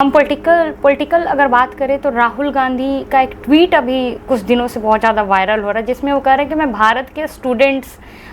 हम पॉलिटिकल अगर बात करें तो राहुल गांधी का एक ट्वीट अभी कुछ दिनों से बहुत ज़्यादा वायरल हो रहा है, जिसमें वो कह रहे हैं कि मैं भारत के स्टूडेंट्स,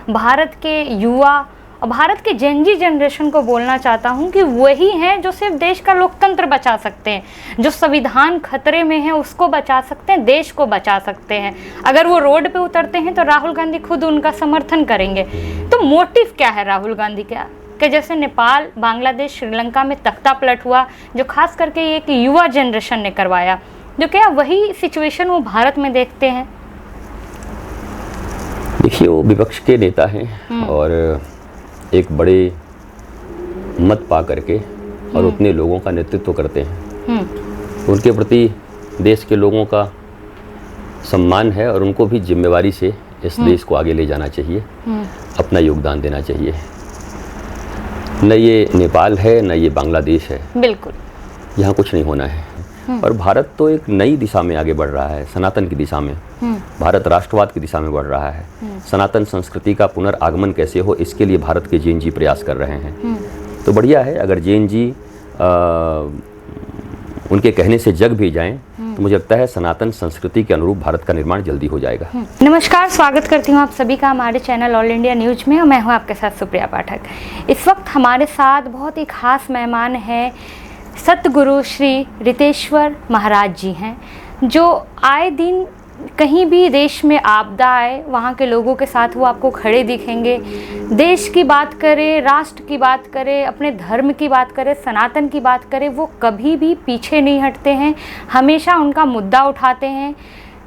भारत के युवा और भारत के जेनजी जनरेशन को बोलना चाहता हूं कि वही हैं जो सिर्फ देश का लोकतंत्र बचा सकते हैं, जो संविधान खतरे में है उसको बचा सकते हैं, देश को बचा सकते हैं। अगर वो रोड पे उतरते हैं तो राहुल गांधी खुद उनका समर्थन करेंगे। तो मोटिव क्या है राहुल गांधी का कि जैसे नेपाल, बांग्लादेश, श्रीलंका में तख्ता पलट हुआ, जो खास करके एक युवा जनरेशन ने करवाया, जो क्या वही सिचुएशन वो भारत में देखते हैं? देखिए, वो विपक्ष के नेता हैं और एक बड़े मत पा करके और उतने लोगों का नेतृत्व करते हैं। उनके प्रति देश के लोगों का सम्मान है और उनको भी जिम्मेवारी से इस देश को आगे ले जाना चाहिए, अपना योगदान देना चाहिए। न ये नेपाल है, न ये बांग्लादेश है, बिल्कुल यहाँ कुछ नहीं होना है। और भारत तो एक नई दिशा में आगे बढ़ रहा है, सनातन की दिशा में। भारत राष्ट्रवाद की दिशा में बढ़ रहा है। सनातन संस्कृति का पुनर्आगमन कैसे हो, इसके लिए भारत के जैन जी प्रयास कर रहे हैं। तो बढ़िया है, अगर जैन जी उनके कहने से जग भी जाएं तो मुझे लगता है सनातन संस्कृति के अनुरूप भारत का निर्माण जल्दी हो जाएगा। नमस्कार, स्वागत करती हूँ आप सभी का हमारे चैनल ऑल इंडिया न्यूज में और मैं हूँ आपके साथ सुप्रिया पाठक। इस वक्त हमारे साथ बहुत ही खास मेहमान हैं, सतगुरु श्री रितेश्वर महाराज जी हैं, जो आए दिन कहीं भी देश में आपदा आए वहाँ के लोगों के साथ वो आपको खड़े दिखेंगे। देश की बात करें, राष्ट्र की बात करें, अपने धर्म की बात करें, सनातन की बात करें, वो कभी भी पीछे नहीं हटते हैं, हमेशा उनका मुद्दा उठाते हैं।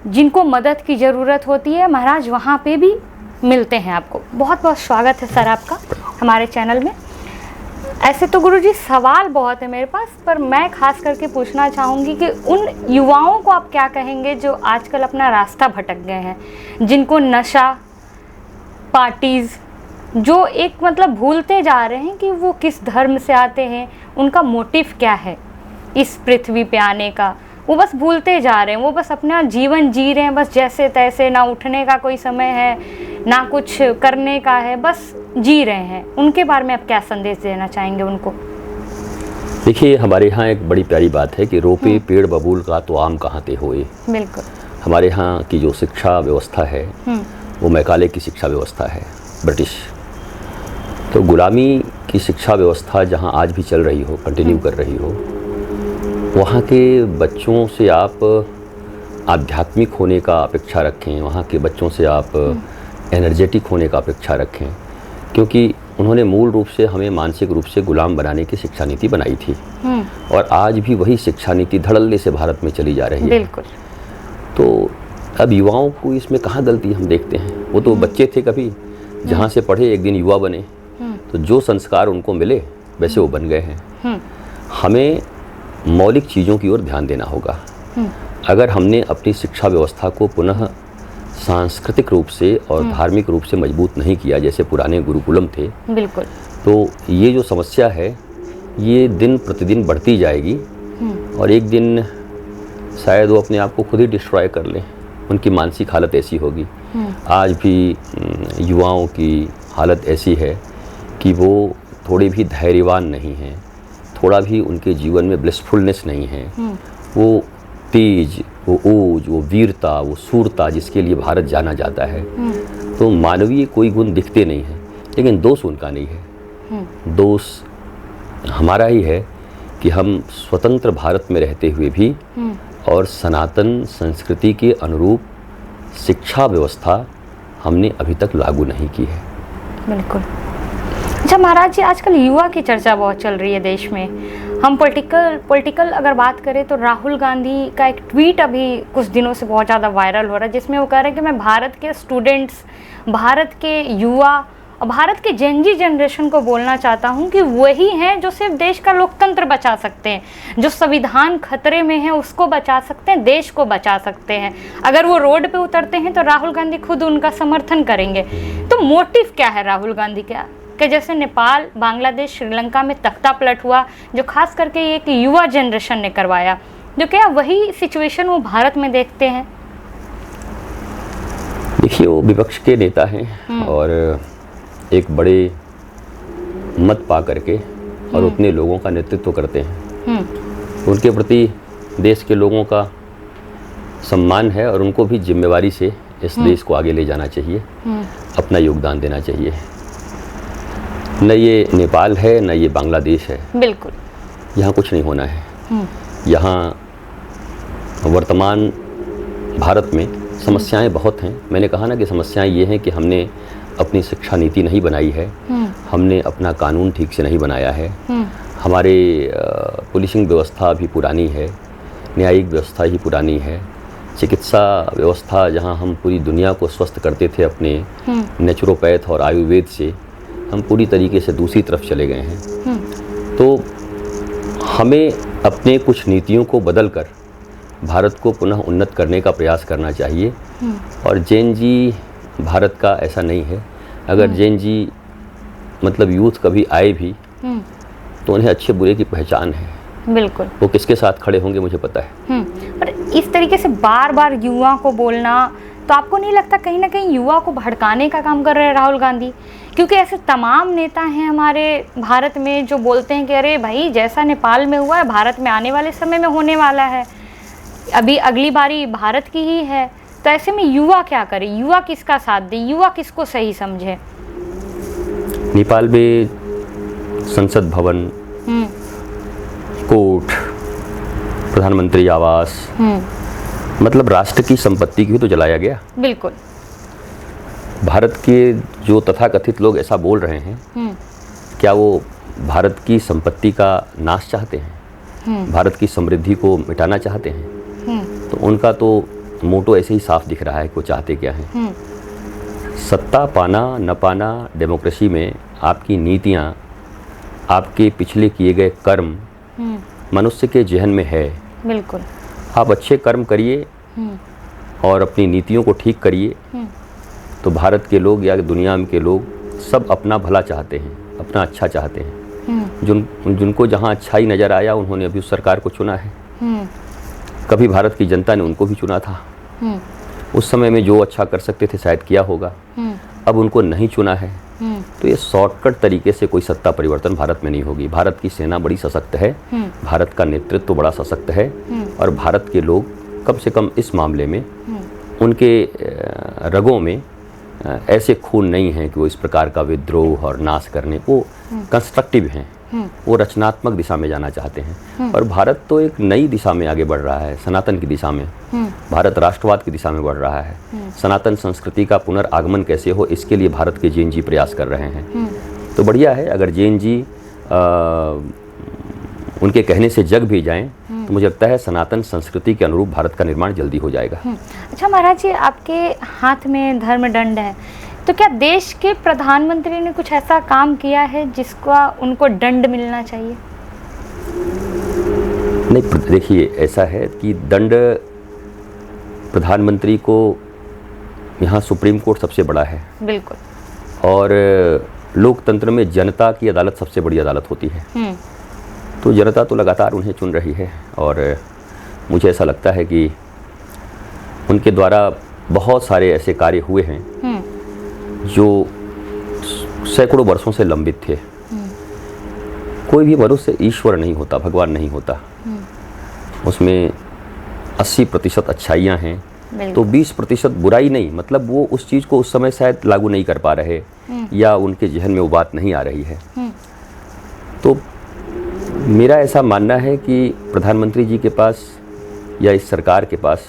जिनको मदद की ज़रूरत होती है महाराज वहाँ पे भी मिलते हैं आपको। बहुत बहुत स्वागत है सर आपका हमारे चैनल में। ऐसे तो गुरुजी सवाल बहुत है मेरे पास, पर मैं खास करके पूछना चाहूँगी कि उन युवाओं को आप क्या कहेंगे जो आजकल अपना रास्ता भटक गए हैं, जिनको नशा, पार्टीज़, जो एक मतलब भूलते जा रहे हैं कि वो किस धर्म से आते हैं, उनका मोटिव क्या है इस पृथ्वी पे आने का। वो बस भूलते जा रहे हैं, वो बस अपना जीवन जी रहे हैं, बस जैसे तैसे, ना उठने का कोई समय है, ना कुछ करने का है, बस जी रहे हैं। उनके बारे में आप क्या संदेश देना चाहेंगे उनको? देखिए, हमारे यहाँ एक बड़ी प्यारी बात है कि रोपे पेड़ बबूल का तो आम कहाँ ते होए। बिल्कुल। हमारे यहाँ की जो शिक्षा व्यवस्था है वो मैकाले की शिक्षा व्यवस्था है, ब्रिटिश। तो गुलामी की शिक्षा व्यवस्था जहाँ आज भी चल रही हो, कंटिन्यू कर रही हो, वहाँ के बच्चों से आप आध्यात्मिक होने का अपेक्षा रखें, वहाँ के बच्चों से आप एनर्जेटिक होने का अपेक्षा रखें, क्योंकि उन्होंने मूल रूप से हमें मानसिक रूप से गुलाम बनाने की शिक्षा नीति बनाई थी। और आज भी वही शिक्षा नीति धड़ल्ले से भारत में चली जा रही है। बिल्कुल। तो अब युवाओं को इसमें कहाँ गलती हम देखते हैं। वो तो बच्चे थे कभी, जहाँ से पढ़े एक दिन युवा बने, तो जो संस्कार उनको मिले वैसे वो बन गए हैं। हमें मौलिक चीज़ों की ओर ध्यान देना होगा। अगर हमने अपनी शिक्षा व्यवस्था को पुनः सांस्कृतिक रूप से और धार्मिक रूप से मजबूत नहीं किया, जैसे पुराने गुरुकुलम थे, बिल्कुल, तो ये जो समस्या है ये दिन प्रतिदिन बढ़ती जाएगी और एक दिन शायद वो अपने आप को खुद ही डिस्ट्रॉय कर लें। उनकी मानसिक हालत ऐसी होगी। आज भी युवाओं की हालत ऐसी है कि वो थोड़े भी धैर्यवान नहीं हैं, थोड़ा भी उनके जीवन में ब्लिसफुलनेस नहीं है। वो तेज, वो ओज, वो वीरता, वो सूरता जिसके लिए भारत जाना जाता है, तो मानवीय कोई गुण दिखते नहीं है। लेकिन दोष उनका नहीं है, दोष हमारा ही है कि हम स्वतंत्र भारत में रहते हुए भी और सनातन संस्कृति के अनुरूप शिक्षा व्यवस्था हमने अभी तक लागू नहीं की है। बिल्कुल। अच्छा महाराज जी, आजकल युवा की चर्चा बहुत चल रही है देश में। हम पॉलिटिकल अगर बात करें तो राहुल गांधी का एक ट्वीट अभी कुछ दिनों से बहुत ज़्यादा वायरल हो रहा है, जिसमें वो कह रहे हैं कि मैं भारत के स्टूडेंट्स, भारत के युवा और भारत के जेनजी जनरेशन को बोलना चाहता हूं कि वही हैं जो सिर्फ देश का लोकतंत्र बचा सकते हैं, जो संविधान खतरे में है उसको बचा सकते हैं, देश को बचा सकते हैं। अगर वो रोड पे उतरते हैं तो राहुल गांधी खुद उनका समर्थन करेंगे। तो मोटिव क्या है राहुल गांधी का कि जैसे नेपाल, बांग्लादेश, श्रीलंका में तख्ता पलट हुआ, जो खास करके एक युवा जनरेशन ने करवाया, जो क्या वही सिचुएशन वो भारत में देखते हैं? देखिए, वो विपक्ष के नेता हैं और एक बड़े मत पा करके और उतने लोगों का नेतृत्व करते हैं। उनके प्रति देश के लोगों का सम्मान है और उनको भी जिम्मेवारी से इस देश को आगे ले जाना चाहिए, अपना योगदान देना चाहिए। न ये नेपाल है, न ये बांग्लादेश है। बिल्कुल। यहाँ कुछ नहीं होना है। यहाँ वर्तमान भारत में समस्याएं बहुत हैं। मैंने कहा ना कि समस्याएं ये हैं कि हमने अपनी शिक्षा नीति नहीं बनाई है, हमने अपना कानून ठीक से नहीं बनाया है, हमारे पुलिसिंग व्यवस्था भी पुरानी है, न्यायिक व्यवस्था ही पुरानी है, चिकित्सा व्यवस्था जहां हम पूरी दुनिया को स्वस्थ करते थे अपने नेचुरोपैथ और आयुर्वेद से, हम पूरी तरीके से दूसरी तरफ चले गए हैं। तो हमें अपने कुछ नीतियों को बदलकर भारत को पुनः उन्नत करने का प्रयास करना चाहिए। और जैन जी भारत का ऐसा नहीं है। अगर जैन जी मतलब यूथ कभी आए भी तो उन्हें अच्छे बुरे की पहचान है। बिल्कुल। वो किसके साथ खड़े होंगे मुझे पता है। पर इस तरीके से बार बार युवा को बोलना, तो आपको नहीं लगता कहीं ना कहीं युवा को भड़काने का काम कर रहे हैं राहुल गांधी? क्योंकि ऐसे तमाम नेता हैं हमारे भारत में जो बोलते हैं कि अरे भाई जैसा नेपाल में हुआ है भारत में आने वाले समय में होने वाला है, अभी अगली बारी भारत की ही है। तो ऐसे में युवा क्या करे, युवा किसका साथ दे, युवा किसको सही समझे? नेपाल में संसद भवन, कोर्ट, प्रधानमंत्री आवास, मतलब राष्ट्र की संपत्ति की तो जलाया गया। बिल्कुल। भारत के जो तथाकथित लोग ऐसा बोल रहे हैं, क्या वो भारत की संपत्ति का नाश चाहते हैं, भारत की समृद्धि को मिटाना चाहते हैं? तो उनका तो मोटो ऐसे ही साफ दिख रहा है कि वो चाहते क्या हैं। सत्ता पाना न पाना डेमोक्रेसी में आपकी नीतियाँ, आपके पिछले किए गए कर्म मनुष्य के जहन में है। बिल्कुल। आप अच्छे कर्म करिए और अपनी नीतियों को ठीक करिए तो भारत के लोग या दुनिया के लोग सब अपना भला चाहते हैं, अपना अच्छा चाहते हैं। जिनको जहाँ अच्छाई नज़र आया उन्होंने अभी उस सरकार को चुना है। कभी भारत की जनता ने उनको भी चुना था। उस समय में जो अच्छा कर सकते थे शायद किया होगा, अब उनको नहीं चुना है। तो ये शॉर्टकट तरीके से कोई सत्ता परिवर्तन भारत में नहीं होगी। भारत की सेना बड़ी सशक्त है, भारत का नेतृत्व बड़ा सशक्त है और भारत के लोग कम से कम इस मामले में उनके रगों में ऐसे खून नहीं है कि वो इस प्रकार का विद्रोह और नाश करने, वो कंस्ट्रक्टिव हैं, वो रचनात्मक दिशा में जाना चाहते हैं। और भारत तो एक नई दिशा में आगे बढ़ रहा है, सनातन की दिशा में। भारत राष्ट्रवाद की दिशा में बढ़ रहा है। सनातन संस्कृति का पुनर्आगमन कैसे हो, इसके लिए भारत के जैन जी प्रयास कर रहे हैं। तो बढ़िया है अगर जैन जी उनके कहने से जग भी जाएं तो मुझे लगता है सनातन संस्कृति के अनुरूप भारत का निर्माण जल्दी हो जाएगा। अच्छा महाराज जी, आपके हाथ में धर्म दंड है, तो क्या देश के प्रधानमंत्री ने कुछ ऐसा काम किया है जिसका उनको दंड मिलना चाहिए? नहीं, देखिए ऐसा है कि दंड प्रधानमंत्री को, यहाँ सुप्रीम कोर्ट सबसे बड़ा है। बिल्कुल। और लोकतंत्र में जनता की अदालत सबसे बड़ी अदालत होती है। तो जनता तो लगातार उन्हें चुन रही है और मुझे ऐसा लगता है कि उनके द्वारा बहुत सारे ऐसे कार्य हुए हैं जो सैकड़ों वर्षों से लंबित थे। कोई भी मनुष्य ईश्वर नहीं होता, भगवान नहीं होता। उसमें 80% अच्छाइयाँ हैं तो 20% बुराई नहीं, मतलब वो उस चीज़ को उस समय शायद लागू नहीं कर पा रहे या उनके जहन में वो बात नहीं आ रही है। तो मेरा ऐसा मानना है कि प्रधानमंत्री जी के पास या इस सरकार के पास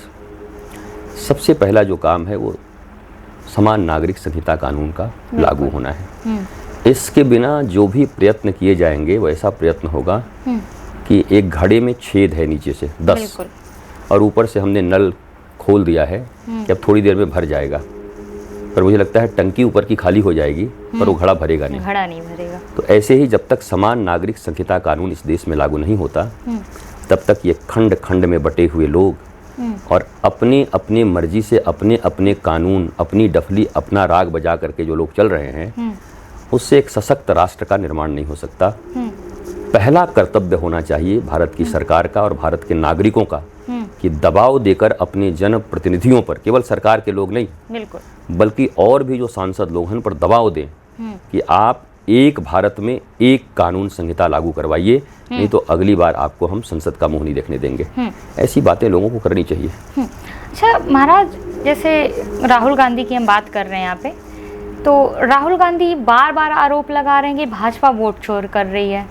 सबसे पहला जो काम है वो समान नागरिक संहिता कानून का लागू होना है। इसके बिना जो भी प्रयत्न किए जाएंगे वो ऐसा प्रयत्न होगा कि एक घड़े में छेद है नीचे से 10 और ऊपर से हमने नल खोल दिया है कि अब थोड़ी देर में भर जाएगा, पर मुझे लगता है टंकी ऊपर की खाली हो जाएगी पर वो घड़ा भरेगा नहीं, घड़ा नहीं भरेगा। तो ऐसे ही जब तक समान नागरिक संहिता कानून इस देश में लागू नहीं होता तब तक ये खंड खंड में बटे हुए लोग और अपने अपने मर्जी से अपने अपने कानून, अपनी डफली, अपना राग बजा करके जो लोग चल रहे हैं, उससे एक सशक्त राष्ट्र का निर्माण नहीं हो सकता। पहला कर्तव्य होना चाहिए भारत की सरकार का और भारत के नागरिकों का कि दबाव देकर अपने जनप्रतिनिधियों पर, केवल सरकार के लोग नहीं, बिल्कुल, बल्कि और भी जो सांसद लोग हैं उन पर दबाव दें कि आप एक भारत में एक कानून संहिता लागू करवाइए, नहीं तो अगली बार आपको हम संसद का मुंह नहीं देखने देंगे। ऐसी बातें लोगों को करनी चाहिए। अच्छा महाराज, जैसे राहुल गांधी की हम बात कर रहे हैं यहाँ पे, तो राहुल गांधी बार बार आरोप लगा रहे हैं कि भाजपा वोट चोर कर रही है।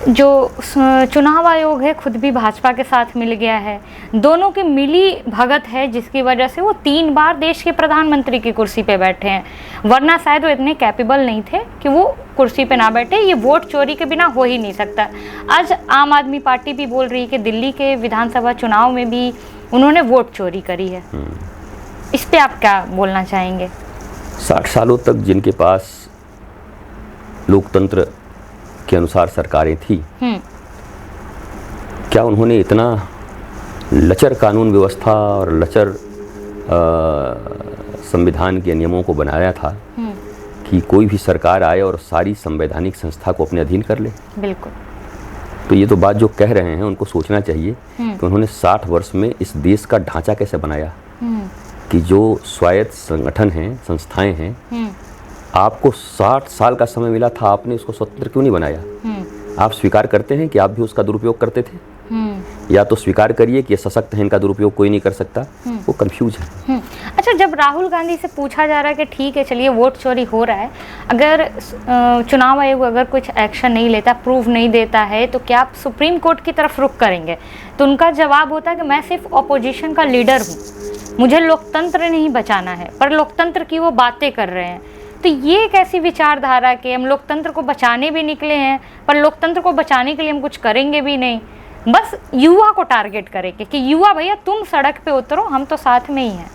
जो चुनाव आयोग है खुद भी भाजपा के साथ मिल गया है, दोनों की मिली भगत है जिसकी वजह से वो 3 बार देश के प्रधानमंत्री की कुर्सी पे बैठे हैं, वरना शायद वो इतने कैपेबल नहीं थे कि वो कुर्सी पे ना बैठे। ये वोट चोरी के बिना हो ही नहीं सकता। आज आम आदमी पार्टी भी बोल रही है कि दिल्ली के विधानसभा चुनाव में भी उन्होंने वोट चोरी करी है। इस पे आप क्या बोलना चाहेंगे? 60 सालों तक जिनके पास लोकतंत्र के अनुसार सरकारें थी, क्या उन्होंने इतना लचर कानून व्यवस्था और लचर संविधान के नियमों को बनाया था कि कोई भी सरकार आए और सारी संवैधानिक संस्था को अपने अधीन कर ले? बिल्कुल। तो ये तो बात जो कह रहे हैं उनको सोचना चाहिए कि उन्होंने 60 वर्ष में इस देश का ढांचा कैसे बनाया कि जो स्वायत्त संगठन हैं, संस्थाएं हैं, आपको 60 साल का समय मिला था, आपने उसको स्वतंत्र क्यों नहीं बनाया? आप स्वीकार करते हैं कि आप भी उसका दुरुपयोग करते थे? या तो स्वीकार करिए कि ये सशक्त है, इनका दुरुपयोग कोई नहीं कर सकता। वो कंफ्यूज है। अच्छा, जब राहुल गांधी से पूछा जा रहा है कि ठीक है चलिए वोट चोरी हो रहा है, अगर चुनाव आयोग अगर कुछ एक्शन नहीं लेता, प्रूफ नहीं देता है, तो क्या आप सुप्रीम कोर्ट की तरफ रुख करेंगे? तो उनका जवाब होता है कि मैं सिर्फ ऑपोजिशन का लीडर हूँ, मुझे लोकतंत्र नहीं बचाना है, पर लोकतंत्र की वो बातें कर रहे हैं। तो ये एक ऐसी विचारधारा कि हम लोकतंत्र को बचाने भी निकले हैं, पर लोकतंत्र को बचाने के लिए हम कुछ करेंगे भी नहीं, बस युवा को टारगेट करेंगे कि युवा भैया तुम सड़क पे उतरो, हम तो साथ में ही हैं।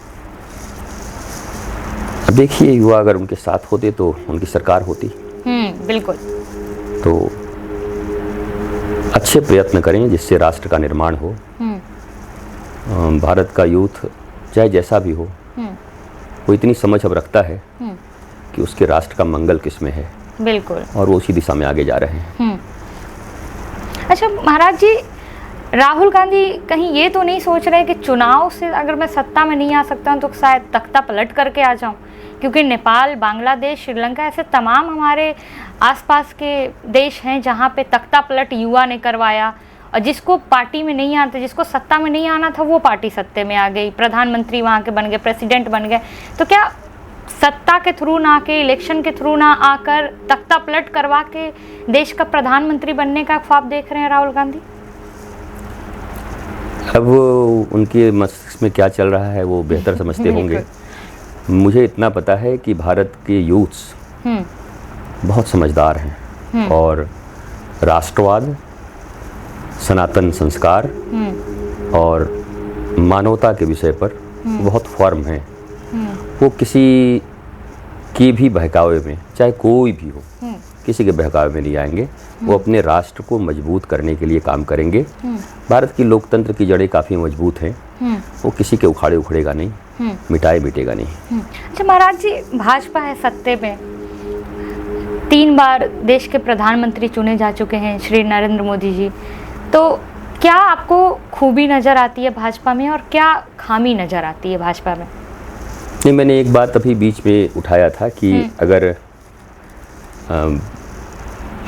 देखिए, युवा अगर उनके साथ होते तो उनकी सरकार होती। बिल्कुल। तो अच्छे प्रयत्न करें जिससे राष्ट्र का निर्माण हो। भारत का यूथ चाहे जैसा भी हो, वो इतनी समझ अब रखता है कि उसके राष्ट्र का मंगल किसमें है। बिल्कुल। और वो उसी दिशा में आगे जा रहे हैं। अच्छा महाराज जी, राहुल गांधी कहीं ये तो नहीं सोच रहे कि चुनाव से अगर मैं सत्ता में नहीं आ सकता हूँ तो शायद तख्ता पलट करके आ जाऊँ? क्योंकि नेपाल, बांग्लादेश, श्रीलंका ऐसे तमाम हमारे आसपास के देश हैं जहाँ पे तख्ता पलट युवा ने करवाया, और जिसको पार्टी में नहीं आता, जिसको सत्ता में नहीं आना था, वो पार्टी सत्ते में आ गई, प्रधानमंत्री वहाँ के बन गए, प्रेसिडेंट बन गए। तो क्या सत्ता के थ्रू ना के, इलेक्शन के थ्रू ना आकर तख्ता पलट करवा के देश का प्रधानमंत्री बनने का ख्वाब देख रहे हैं राहुल गांधी? अब उनके मस्तिष्क में क्या चल रहा है वो बेहतर समझते होंगे। मुझे इतना पता है कि भारत के यूथ्स बहुत समझदार हैं और राष्ट्रवाद, सनातन संस्कार और मानवता के विषय पर बहुत फर्म हैं। वो किसी की भी बहकावे में, चाहे कोई भी हो, किसी के बहकावे में नहीं आएंगे। वो अपने राष्ट्र को मजबूत करने के लिए काम करेंगे। भारत की लोकतंत्र की जड़ें काफ़ी मजबूत हैं। वो किसी के उखाड़े उखड़ेगा नहीं, मिटाए मिटेगा नहीं। अच्छा महाराज जी, भाजपा है सत्ते में, 3 बार देश के प्रधानमंत्री चुने जा चुके हैं श्री नरेंद्र मोदी जी। तो क्या आपको खूबी नज़र आती है भाजपा में और क्या खामी नज़र आती है भाजपा में? नहीं, मैंने एक बात अभी बीच में उठाया था कि अगर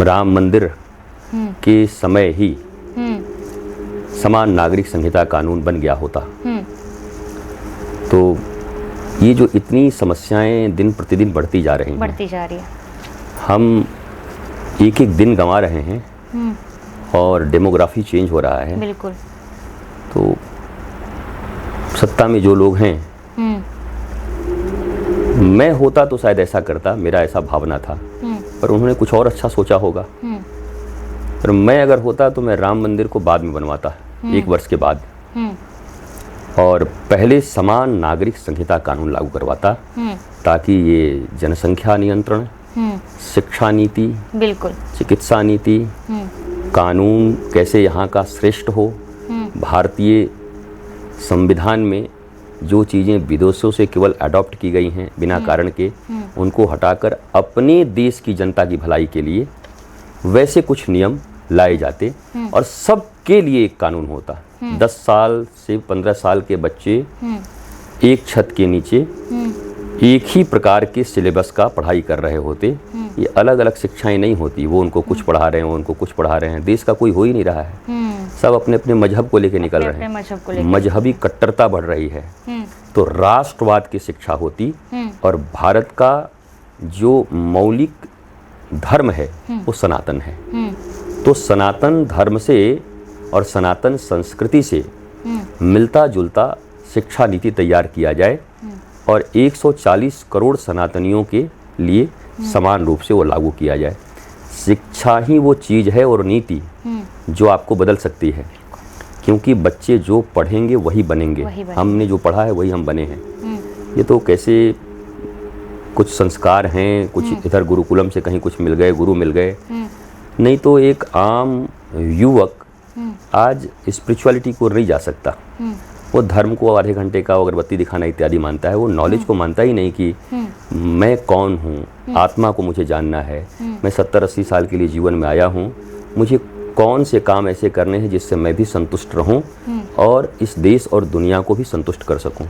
राम मंदिर के समय ही समान नागरिक संहिता कानून बन गया होता तो ये जो इतनी समस्याएं दिन प्रतिदिन बढ़ती जा रही है, हम एक एक दिन गंवा रहे हैं और डेमोग्राफी चेंज हो रहा है। बिल्कुल। तो सत्ता में जो लोग हैं, मैं होता तो शायद ऐसा करता, मेरा ऐसा भावना था, पर उन्होंने कुछ और अच्छा सोचा होगा। पर मैं अगर होता तो मैं राम मंदिर को बाद में बनवाता, 1 वर्ष के बाद, और पहले समान नागरिक संहिता कानून लागू करवाता, ताकि ये जनसंख्या नियंत्रण, शिक्षा नीति, बिल्कुल, चिकित्सा नीति, कानून कैसे यहाँ का श्रेष्ठ हो, भारतीय संविधान में जो चीज़ें विदेशों से केवल अडॉप्ट की गई हैं बिना कारण के, उनको हटाकर अपने देश की जनता की भलाई के लिए वैसे कुछ नियम लाए जाते और सबके लिए एक कानून होता। 10 साल से 15 साल के बच्चे एक छत के नीचे एक ही प्रकार के सिलेबस का पढ़ाई कर रहे होते ये अलग अलग शिक्षाएं नहीं होती, वो उनको कुछ पढ़ा रहे हैं, वो उनको कुछ पढ़ा रहे हैं। देश का कोई हो ही नहीं रहा है, सब अपने अपने मजहब को लेके निकल रहे हैं, मजहबी कट्टरता बढ़ रही है। तो राष्ट्रवाद की शिक्षा होती और भारत का जो मौलिक धर्म है वो सनातन है। तो सनातन धर्म से और सनातन संस्कृति से मिलता जुलता शिक्षा नीति तैयार किया जाए और 140 करोड़ सनातनियों के लिए समान रूप से वो लागू किया जाए। शिक्षा ही वो चीज़ है और नीति जो आपको बदल सकती है, क्योंकि बच्चे जो पढ़ेंगे वही बनेंगे। हमने जो पढ़ा है वही हम बने हैं। ये तो कैसे कुछ संस्कार हैं, कुछ इधर गुरुकुलम से कहीं कुछ मिल गए, गुरु मिल गए, नहीं तो एक आम युवक आज स्पिरिचुअलिटी को नहीं जा सकता। वो धर्म को आधे घंटे का अगरबत्ती दिखाना इत्यादि मानता है, वो नॉलेज को मानता ही नहीं कि मैं कौन हूँ, आत्मा को मुझे जानना है, मैं 70-80 साल के लिए जीवन में आया हूँ, मुझे कौन से काम ऐसे करने हैं जिससे मैं भी संतुष्ट रहूं और इस देश और दुनिया को भी संतुष्ट कर सकूं।